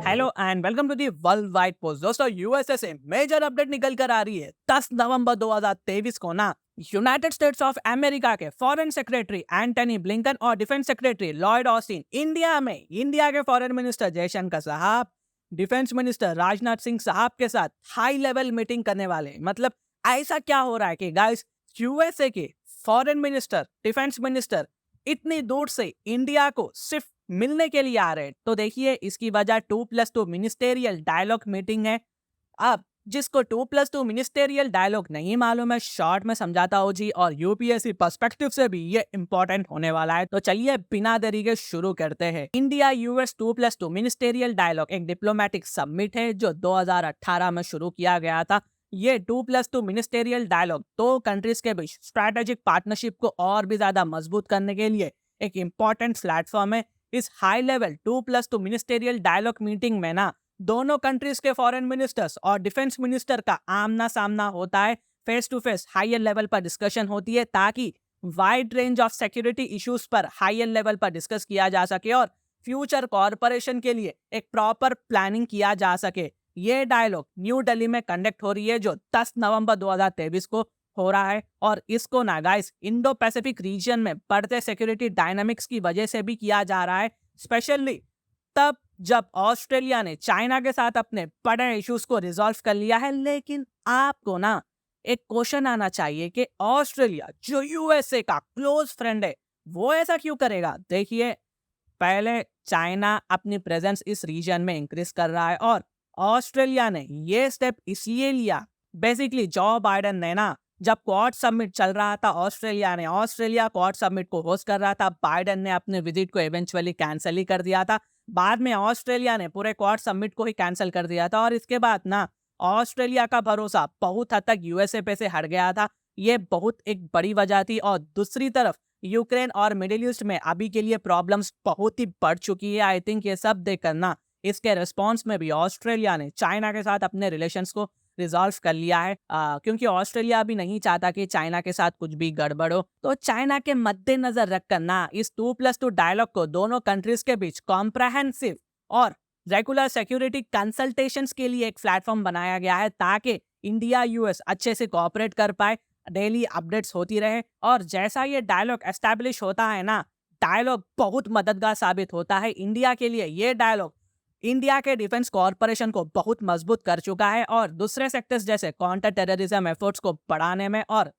Hello and welcome to the world wide post. दोस्तों, USA से major update निकल कर आ रही है। 10 नवंबर 2023 को ना यूनाइटेड स्टेट्स ऑफ अमेरिका के फॉरेन सेक्रेटरी एंटनी ब्लिंकन और defence secretary Lloyd Austin India के फॉरेन मिनिस्टर जयशंकर साहब, डिफेंस मिनिस्टर राजनाथ सिंह साहब के साथ हाई लेवल मीटिंग करने वाले हैं। मतलब ऐसा क्या हो रहा है कि गाइस, यूएसए के फॉरेन मिनिस्टर, डिफेंस मिनिस्टर इतनी दूर से इंडिया को सिर्फ मिलने के लिए आ रहे हैं। तो देखिए, इसकी वजह 2+2 मिनिस्टेरियल डायलॉग मीटिंग है। अब जिसको 2+2 मिनिस्टेरियल डायलॉग नहीं मालूम है, शॉर्ट में समझाता हूँ जी, और यूपीएससी पर्सपेक्टिव से भी ये इंपॉर्टेंट होने वाला है। तो चलिए बिना देरी के शुरू करते हैं। इंडिया यूएस 2+2 मिनिस्टेरियल डायलॉग एक डिप्लोमेटिक समिट है जो 2018 में शुरू किया गया था। ये 2+2 मिनिस्टेरियल डायलॉग दो कंट्रीज के बीच स्ट्रैटेजिक पार्टनरशिप को और भी ज्यादा मजबूत करने के लिए एक इम्पॉर्टेंट प्लेटफॉर्म है। इस high level 2+2 ministerial dialogue meeting में ना दोनों कंट्रीज के फॉरेन मिनिस्टर्स और डिफेंस मिनिस्टर का आमना सामना होता है। Face to face higher level पर डिस्कशन होती है ताकि wide range of security issues पर हायर लेवल पर डिस्कस किया जा सके और फ्यूचर कॉर्पोरेशन के लिए एक प्रॉपर प्लानिंग किया जा सके। ये डायलॉग न्यू दिल्ली में कंडक्ट हो रही है जो 10 नवंबर 2023 को हो रहा है। और इसको ना गाइस, इंडो पैसिफिक रीजन में बढ़ते सिक्योरिटी डायनामिक्स की वजह से भी किया जा रहा है। स्पेशली तब जब ऑस्ट्रेलिया ने चाइना के साथ अपने बड़े इश्यूज को रिजॉल्व कर लिया है। लेकिन आपको ना एक क्वेश्चन आना चाहिए कि ऑस्ट्रेलिया जो यूएसए का क्लोज फ्रेंड है, वो ऐसा क्यों करेगा? देखिए, पहले चाइना अपनी प्रेजेंस इस रीजन में इंक्रीज कर रहा है और ऑस्ट्रेलिया ने ये स्टेप इसलिए लिया। बेसिकली जो बाइडेन ने ना, जब क्वाड समिट चल रहा था, ऑस्ट्रेलिया क्वाड समिट को होस्ट कर रहा था, बाइडेन ने अपने विजिट को इवेंचुअली कैंसिल ही कर दिया था। बाद में ऑस्ट्रेलिया ने पूरे क्वाड समिट को ही कैंसिल कर दिया था और इसके बाद ना ऑस्ट्रेलिया का भरोसा बहुत हद तक यूएसए पे से हट गया था। ये बहुत एक बड़ी वजह थी। और दूसरी तरफ यूक्रेन और मिडिल ईस्ट में अभी के लिए प्रॉब्लम्स बहुत ही बढ़ चुकी है। आई थिंक ये सब देखकर ना इसके रिस्पॉन्स में भी ऑस्ट्रेलिया ने चाइना के साथ अपने रिलेशंस को रिजॉल्व कर लिया है। क्योंकि ऑस्ट्रेलिया भी नहीं चाहता कि चाइना के साथ कुछ भी गड़बड़ हो। तो चाइना के मद्देनजर रखकर ना इस 2+2 डायलॉग को दोनों कंट्रीज के बीच कॉम्प्रहेंसिव और रेगुलर सिक्योरिटी कंसल्टेशंस के लिए एक प्लेटफॉर्म बनाया गया है ताकि इंडिया यूएस अच्छे से कोऑपरेट कर पाए, डेली अपडेट्स होती रहे। और जैसा ये डायलॉग एस्टैब्लिश होता है ना, डायलॉग बहुत मददगार साबित होता है इंडिया के लिए। ये डायलॉग इंडिया के डिफेंस कॉर्पोरेशन को बहुत मजबूत कर चुका है और दूसरे सेक्टर्स जैसे काउंटर टेररिज्म एफर्ट्स को बढ़ाने में और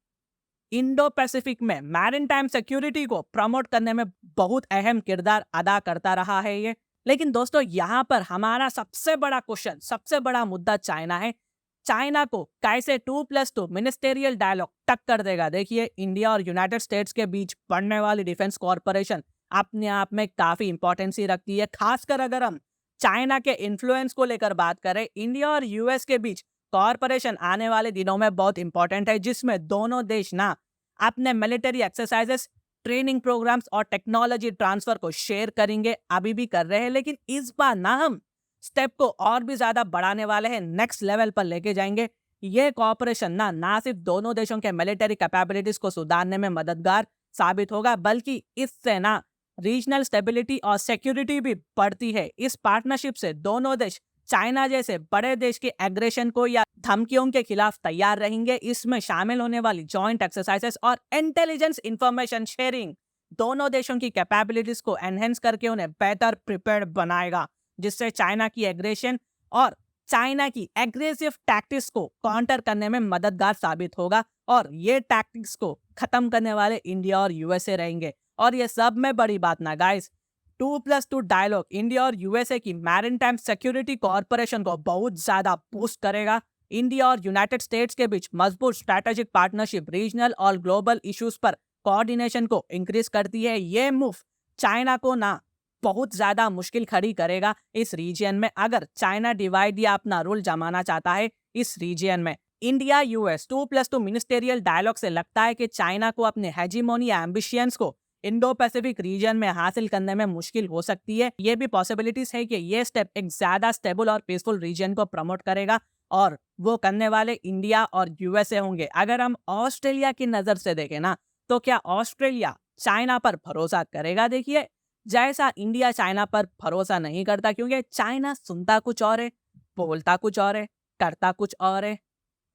इंडो पैसिफिक में मैरिटाइम सिक्योरिटी को प्रमोट करने में बहुत अहम किरदार अदा करता रहा है ये। लेकिन दोस्तों, यहाँ पर हमारा सबसे बड़ा क्वेश्चन, सबसे बड़ा मुद्दा चाइना है। चाइना को कैसे 2+2 मिनिस्टेरियल डायलॉग टक्कर देगा? देखिए, इंडिया और यूनाइटेड स्टेट्स के बीच बढ़ने वाली डिफेंस कॉर्पोरेशन अपने आप में काफी इंपॉर्टेंसी रखती है। खासकर अगर हम चाइना के इन्फ्लुएंस को लेकर बात करें, इंडिया और यूएस के बीच कॉर्पोरेशन आने वाले दिनों में बहुत इंपॉर्टेंट है, जिसमें दोनों देश ना अपने मिलिट्री एक्सरसाइजेस, ट्रेनिंग प्रोग्राम्स और टेक्नोलॉजी ट्रांसफर को शेयर करेंगे। अभी भी कर रहे हैं, लेकिन इस बार ना हम स्टेप को और भी ज्यादा बढ़ाने वाले हैं, नेक्स्ट लेवल पर लेके जाएंगे। ये कॉर्पोरेशन ना सिर्फ दोनों देशों के मिलिट्री कैपेबिलिटीज को सुधारने में मददगार साबित होगा, बल्कि इससे ना रीजनल स्टेबिलिटी और सिक्योरिटी भी बढ़ती है। इस पार्टनरशिप से दोनों देश चाइना जैसे बड़े देश के एग्रेशन को या धमकियों के खिलाफ तैयार रहेंगे। इसमें शामिल होने वाली जॉइंट एक्सरसाइजेस और इंटेलिजेंस इंफॉर्मेशन शेयरिंग दोनों देशों की कैपेबिलिटीज को एनहेंस करके उन्हें बेहतर प्रिपेयर्ड बनाएगा, जिससे चाइना की एग्रेशन और चाइना की एग्रेसिव टैक्टिक्स को काउंटर करने में मददगार साबित होगा। और ये टैक्टिक्स को खत्म करने वाले इंडिया और यूएसए रहेंगे। और ये सब में बड़ी बात ना गाइस, 2+2 डायलॉग इंडिया और यूएसए की मैरिटाइम सिक्योरिटी कॉर्पोरेशन को बहुत ज्यादा बूस्ट करेगा। इंडिया और यूनाइटेड स्टेट्स के बीच मजबूत स्ट्रैटेजिक पार्टनरशिप रीजनल और ग्लोबल इश्यूज पर कोऑर्डिनेशन को इंक्रीज करती है। ये मूव चाइना को ना बहुत ज्यादा मुश्किल खड़ी करेगा इस रीजन में। अगर चाइना डिवाइड या अपना रूल जमाना चाहता है इस रीजन में, इंडिया यूएस 2+2 मिनिस्टेरियल डायलॉग से लगता है कि चाइना को अपने हेजीमोनी एम्बिशियंस को इंडो पैसिफिक रीजन में हासिल करने में मुश्किल हो सकती है। ये भी पॉसिबिलिटीज है कि ये स्टेप एक ज्यादा स्टेबल और पीसफुल रीजन को प्रमोट करेगा और वो करने वाले इंडिया और यूएसए होंगे। अगर हम ऑस्ट्रेलिया की नजर से देखें ना, तो क्या ऑस्ट्रेलिया चाइना पर भरोसा करेगा? देखिए, जैसा इंडिया चाइना पर भरोसा नहीं करता, क्योंकि चाइना सुनता कुछ और है, बोलता कुछ और है, करता कुछ और है,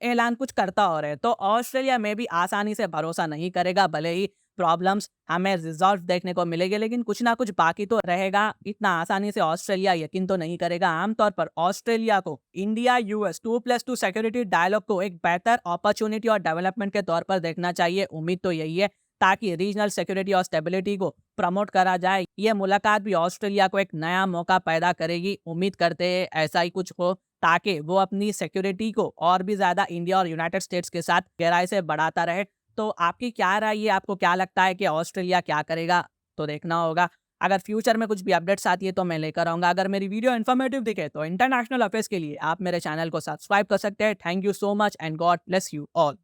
ऐलान कुछ करता और है। तो ऑस्ट्रेलिया में भी आसानी से भरोसा नहीं करेगा, भले ही प्रॉब्लम्स हमें रिजॉल्व देखने को मिलेंगे, लेकिन कुछ ना कुछ बाकी तो रहेगा। इतना आसानी से ऑस्ट्रेलिया यकीन तो नहीं करेगा। आमतौर पर ऑस्ट्रेलिया को इंडिया यूएस 2+2 सिक्योरिटी डायलॉग को एक बेहतर अपॉर्चुनिटी और डेवलपमेंट के तौर पर देखना चाहिए। उम्मीद तो यही है, ताकि रीजनल सिक्योरिटी और स्टेबिलिटी को प्रमोट करा जाए। ये मुलाकात भी ऑस्ट्रेलिया को एक नया मौका पैदा करेगी। उम्मीद करते हैं ऐसा ही कुछ हो, ताकि वो अपनी सिक्योरिटी को और भी ज़्यादा इंडिया और यूनाइटेड स्टेट्स के साथ गहराई से बढ़ाता रहे। तो आपकी क्या राय है? आपको क्या लगता है कि ऑस्ट्रेलिया क्या करेगा? तो देखना होगा। अगर फ्यूचर में कुछ भी अपडेट्स आती है तो मैं लेकर आऊँगा। अगर मेरी वीडियो इन्फॉर्मेटिव दिखे तो इंटरनेशनल अफेयर्स के लिए आप मेरे चैनल को सब्सक्राइब कर सकते हैं। Thank you so much and God bless you all.